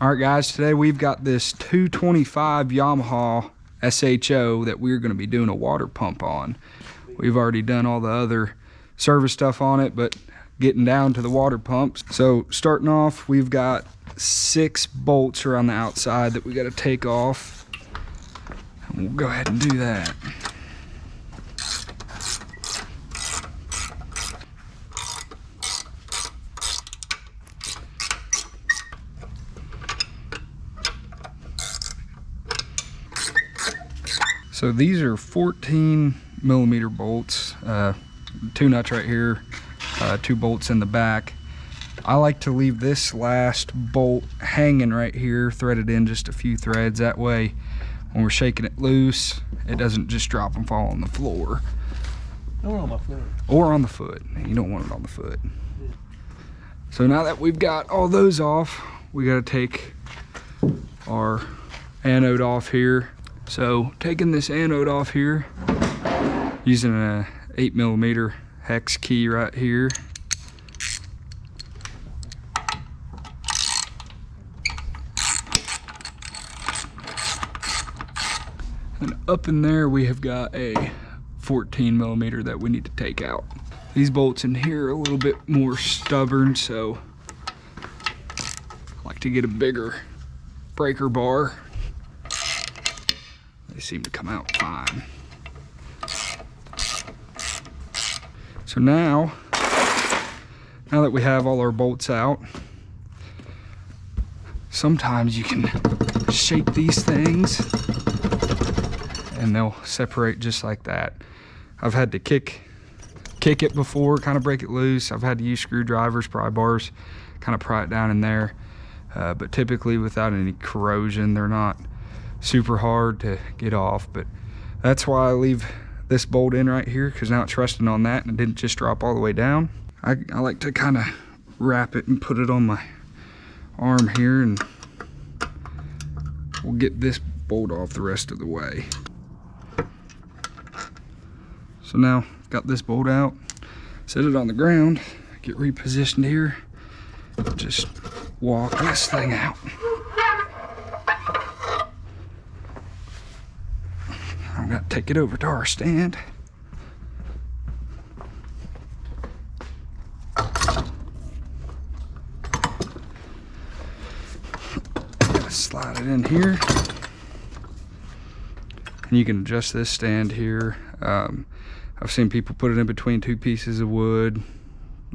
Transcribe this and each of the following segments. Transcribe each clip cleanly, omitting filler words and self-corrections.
All right, guys, today we've got this 225 Yamaha SHO that we're going to be doing a water pump on. We've already done all the other service stuff on it, but getting down to the water pumps. So starting off, we've got 6 bolts around the outside that we got to take off. And we'll go ahead and do that. So these are 14mm bolts, 2 nuts right here, 2 bolts in the back. I like to leave this last bolt hanging right here, threaded in just a few threads. That way, when we're shaking it loose, it doesn't just drop and fall on the floor. Or on my foot. Or on the foot. You don't want it on the foot. So now that we've got all those off, we got to take our anode off here. So taking this anode off here, using a 8mm hex key right here. And up in there we have got a 14mm that we need to take out. These bolts in here are a little bit more stubborn, so I like to get a bigger breaker bar. They seem to come out fine. So now that we have all our bolts out, sometimes you can shake these things and they'll separate just like that. I've had to kick it before, kind of break it loose. I've had to use screwdrivers, pry bars, kind of pry it down in there. But typically without any corrosion, they're not super hard to get off. But that's why I leave this bolt in right here, because now it's resting on that and it didn't just drop all the way down. I like to kind of wrap it and put it on my arm here, and we'll get this bolt off the rest of the way. So now I've got this bolt out, set it on the ground, get repositioned here, just walk this thing out. I'm gonna take it over to our stand. Gotta slide it in here. And you can adjust this stand here. I've seen people put it in between 2 pieces of wood,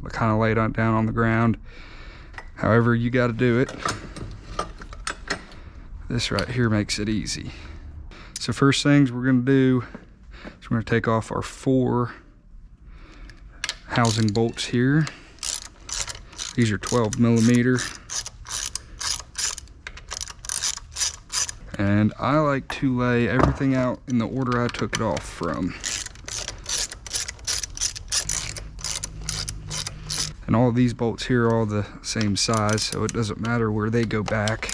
kind of lay it down on the ground. However you got to do it. This right here makes it easy. So first things we're going to do is we're going to take off our 4 housing bolts here. These are 12mm. And I like to lay everything out in the order I took it off from. And all of these bolts here are all the same size, so it doesn't matter where they go back.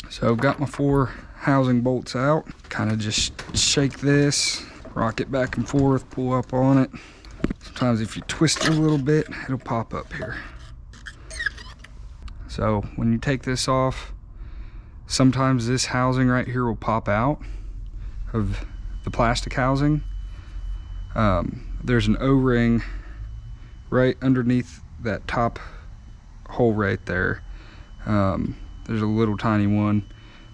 So I've got my 4 housing bolts out. Kind of just shake this, rock it back and forth, pull up on it. Sometimes if you twist it a little bit, it'll pop up here. So when you take this off, sometimes this housing right here will pop out of the plastic housing. There's an O-ring right underneath that top hole right there. There's a little tiny one,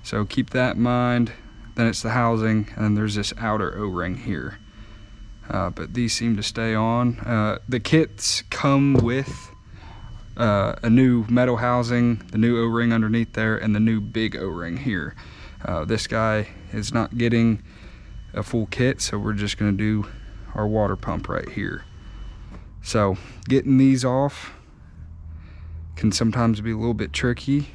so keep that in mind. Then it's the housing, and then there's this outer O-ring here. But these seem to stay on. The kits come with a new metal housing, the new O-ring underneath there, and the new big O-ring here. This guy is not getting a full kit, so we're just going to do our water pump right here. So getting these off can sometimes be a little bit tricky.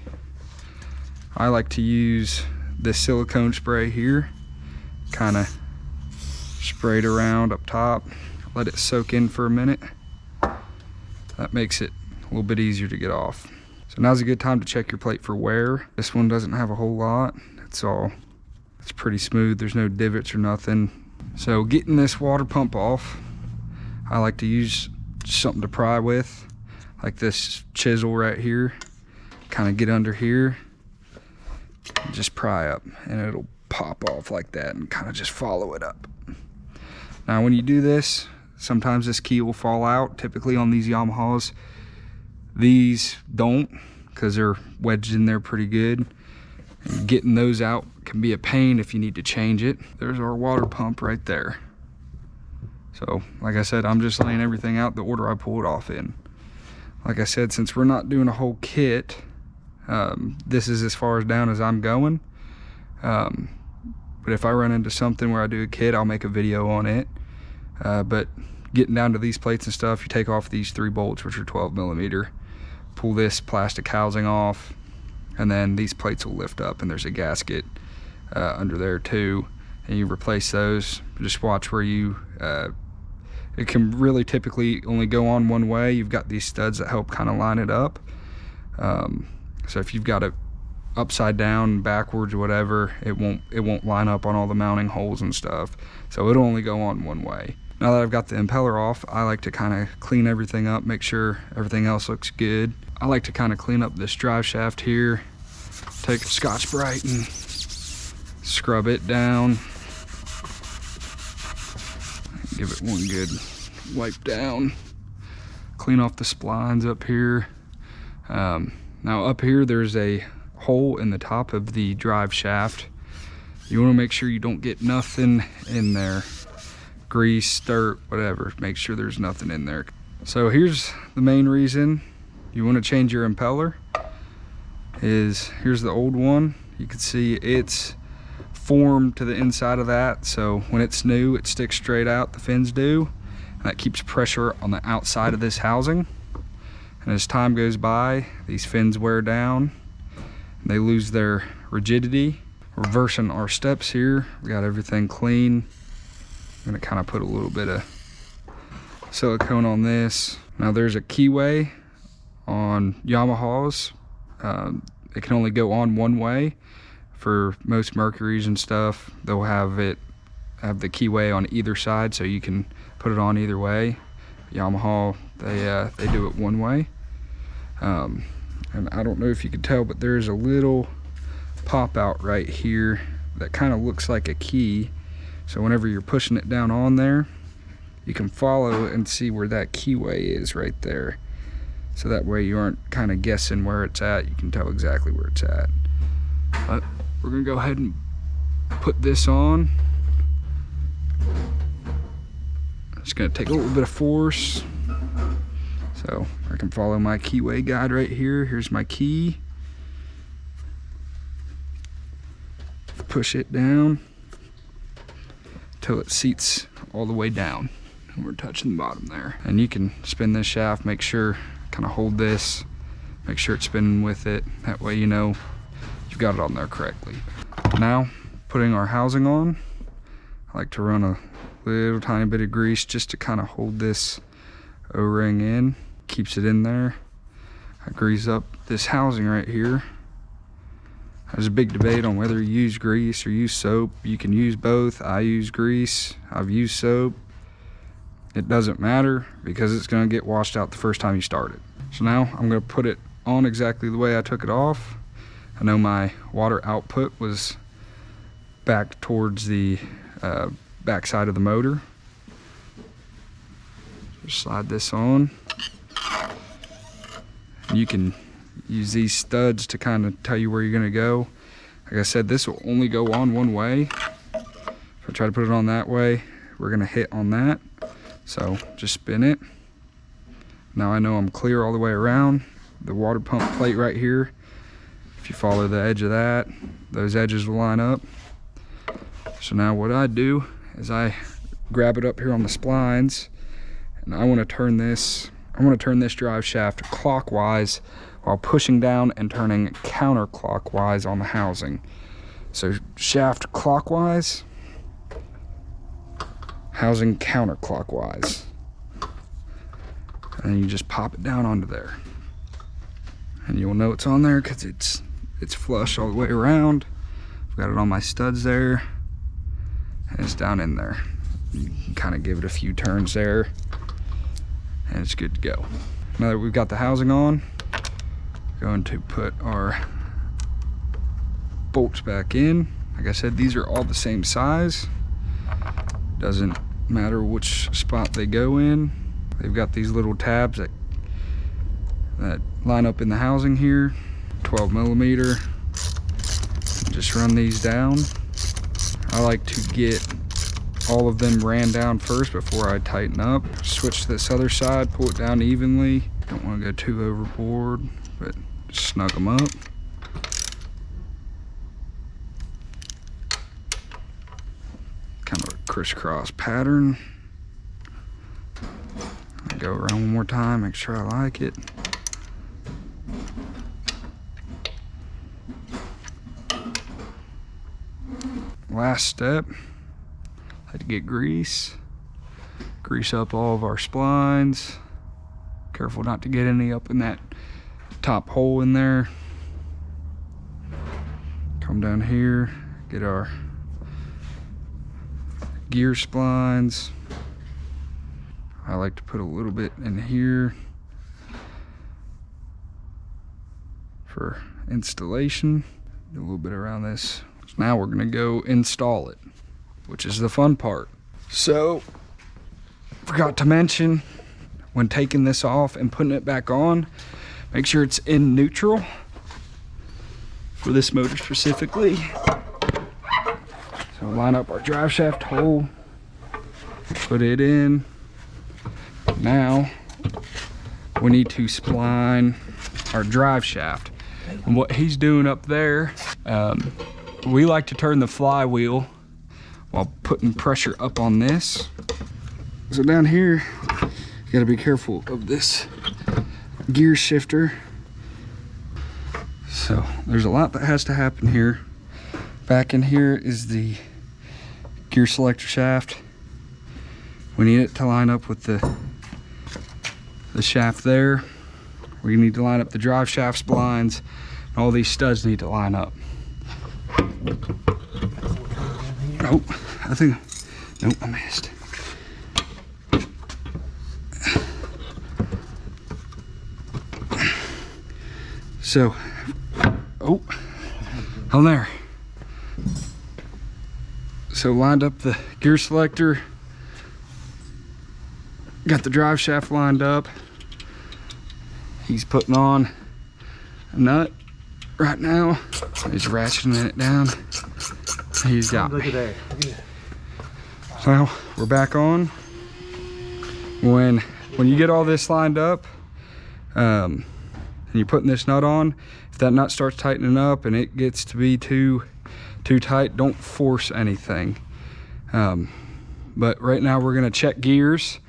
I like to use this silicone spray here, kind of spray it around up top, let it soak in for a minute. That makes it a little bit easier to get off. So now's a good time to check your plate for wear. This one doesn't have a whole lot. It's pretty smooth. There's no divots or nothing. So getting this water pump off, I like to use something to pry with, like this chisel right here. Kind of get under here, and just pry up, and it'll pop off like that and kind of just follow it up. Now when you do this, sometimes this key will fall out. Typically on these Yamahas, these don't, because they're wedged in there pretty good. And getting those out can be a pain if you need to change it. There's our water pump right there. So like I said, I'm just laying everything out the order I pull it off in. Like I said, since we're not doing a whole kit, this is as far as down as I'm going. But if I run into something where I do a kit, I'll make a video on it. But getting down to these plates and stuff, you take off these 3 bolts, which are 12mm, pull this plastic housing off, and then these plates will lift up, and there's a gasket under there too, and you replace those. Just watch where you it can really typically only go on one way. You've got these studs that help kind of line it up. So if you've got it upside down, backwards, or whatever, it won't line up on all the mounting holes and stuff. So it'll only go on one way. Now that I've got the impeller off, I like to kind of clean everything up, make sure everything else looks good. I like to kind of clean up this drive shaft here, take a Scotch-Brite and scrub it down. Give it one good wipe down. Clean off the splines up here. Now up here there's a hole in the top of the drive shaft. You want to make sure you don't get nothing in there. Grease, dirt, whatever. Make sure there's nothing in there. So here's the main reason you want to change your impeller. Here's the old one. You can see it's formed to the inside of that, so when it's new it sticks straight out, the fins do, and that keeps pressure on the outside of this housing. And as time goes by, these fins wear down and they lose their rigidity. Reversing our steps here, we got everything clean. I'm gonna kind of put a little bit of silicone on this. Now there's a keyway on Yamahas. It can only go on one way. For most Mercuries and stuff, they'll have the keyway on either side, so you can put it on either way. Yamaha, they do it one way. And I don't know if you can tell, but there's a little pop out right here that kind of looks like a key. So whenever you're pushing it down on there, you can follow and see where that keyway is right there. So that way you aren't kind of guessing where it's at, you can tell exactly where it's at. But we're gonna go ahead and put this on. It's gonna take a little bit of force. So I can follow my keyway guide right here. Here's my key. Push it down until it seats all the way down. And we're touching the bottom there. And you can spin this shaft, make sure, kind of hold this, make sure it's spinning with it. That way you know you've got it on there correctly. Now, putting our housing on, I like to run a little tiny bit of grease just to kind of hold this O-ring in, keeps it in there. I grease up this housing right here. There's a big debate on whether you use grease or use soap. You can use both. I use grease, I've used soap. It doesn't matter because it's gonna get washed out the first time you start it. So now I'm gonna put it on exactly the way I took it off. I know my water output was back towards the back side of the motor. Just slide this on. You can use these studs to kind of tell you where you're gonna go. Like I said, this will only go on one way. If I try to put it on that way, we're gonna hit on that. So just spin it. Now I know I'm clear all the way around. The water pump plate right here, if you follow the edge of that, those edges will line up. So now what I do is I grab it up here on the splines, and I want to turn this drive shaft clockwise while pushing down and turning counterclockwise on the housing. So shaft clockwise, housing counterclockwise. And then you just pop it down onto there. And you'll know it's on there because it's flush all the way around. I've got it on my studs there, and it's down in there. You can kind of give it a few turns there, and it's good to go. Now that we've got the housing on, going to put our bolts back in. Like I said, these are all the same size. Doesn't matter which spot they go in. They've got these little tabs that line up in the housing here. 12 millimeter. Just run these down. I like to get all of them ran down first before I tighten up. Switch to this other side, pull it down evenly. Don't want to go too overboard, but just snug them up. Kind of a crisscross pattern. Go around one more time, make sure I like it. Last step, had to get grease. Grease up all of our splines. Careful not to get any up in that top hole in there. Come down here, get our gear splines. I like to put a little bit in here for installation. Do a little bit around this. So now we're gonna go install it, which is the fun part. So, forgot to mention, when taking this off and putting it back on, make sure it's in neutral for this motor specifically. So line up our drive shaft hole, put it in. Now we need to spline our drive shaft. And what he's doing up there, we like to turn the flywheel while putting pressure up on this. So down here, you gotta be careful of this gear shifter. So there's a lot that has to happen here. Back in here is the gear selector shaft. We need it to line up with the shaft there. We need to line up the drive shaft splines. And all these studs need to line up. Nope, I think, nope, I missed. So, on there. So lined up the gear selector, got the drive shaft lined up. He's putting on a nut right now. He's ratcheting it down. He's got me. Look at that. So we're back on. When you get all this lined up, and you're putting this nut on, if that nut starts tightening up and it gets to be too tight, don't force anything. But right now we're gonna check gears.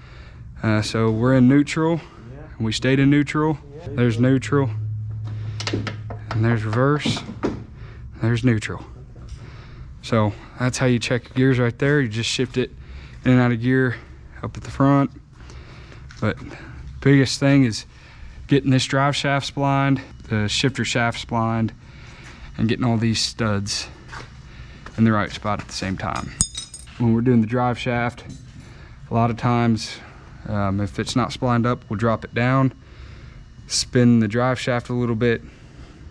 So we're in neutral, and we stayed in neutral. There's neutral, and there's reverse, and there's neutral. So that's how you check your gears right there. You just shift it in and out of gear up at the front. But biggest thing is getting this drive shaft splined, the shifter shaft splined, and getting all these studs in the right spot at the same time. When we're doing the drive shaft, a lot of times, if it's not splined up, we'll drop it down, spin the drive shaft a little bit,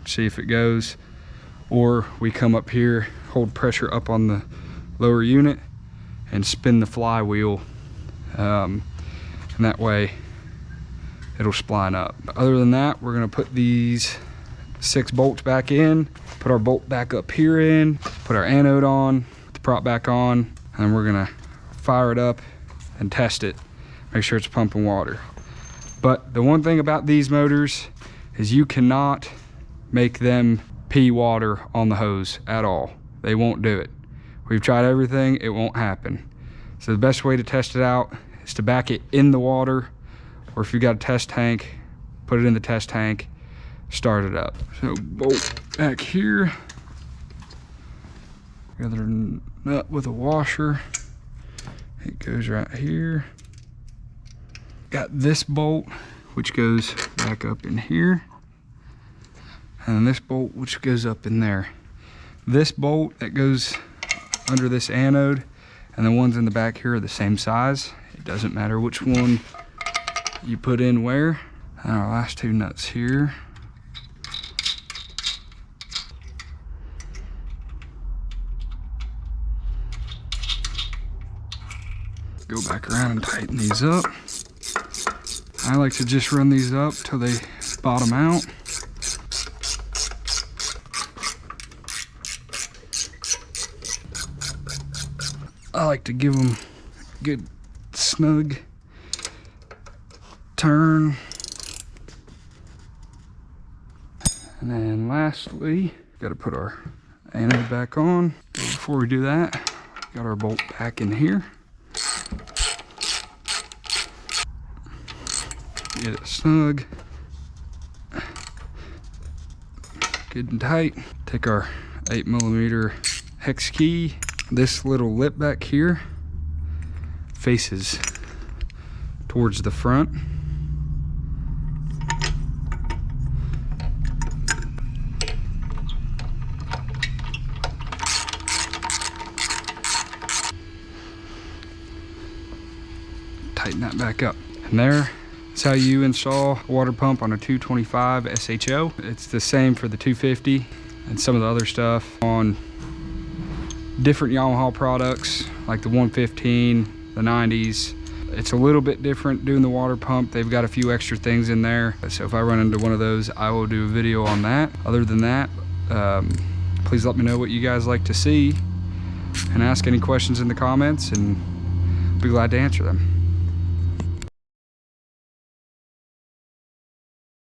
see if it goes, or we come up here, hold pressure up on the lower unit, and spin the flywheel, and that way it'll spline up. Other than that, we're gonna put these 6 bolts back in, put our bolt back up here in, put our anode on, put the prop back on, and we're gonna fire it up and test it, make sure it's pumping water. But the one thing about these motors is you cannot make them pee water on the hose at all. They won't do it. We've tried everything, it won't happen. So the best way to test it out is to back it in the water, or if you got a test tank, put it in the test tank, start it up. So bolt back here, another nut with a washer. It goes right here. Got this bolt, which goes back up in here, and this bolt, which goes up in there. This bolt that goes under this anode And the ones in the back here are the same size. It doesn't matter which one you put in where. And our last two nuts here. Go back around and tighten these up. I like to just run these up till they bottom out. I like to give them a good snug turn. And then lastly, got to put our anode back on. Before we do that, got our bolt back in here. Get it snug, good and tight. Take our 8mm hex key. This little lip back here faces towards the front. Tighten that back up. And there. That's how you install a water pump on a 225 SHO. It's the same for the 250 and some of the other stuff on different Yamaha products like the 115, the 90s. It's a little bit different doing the water pump. They've got a few extra things in there. So if I run into one of those, I will do a video on that. Other than that, please let me know what you guys like to see and ask any questions in the comments, and I'll be glad to answer them.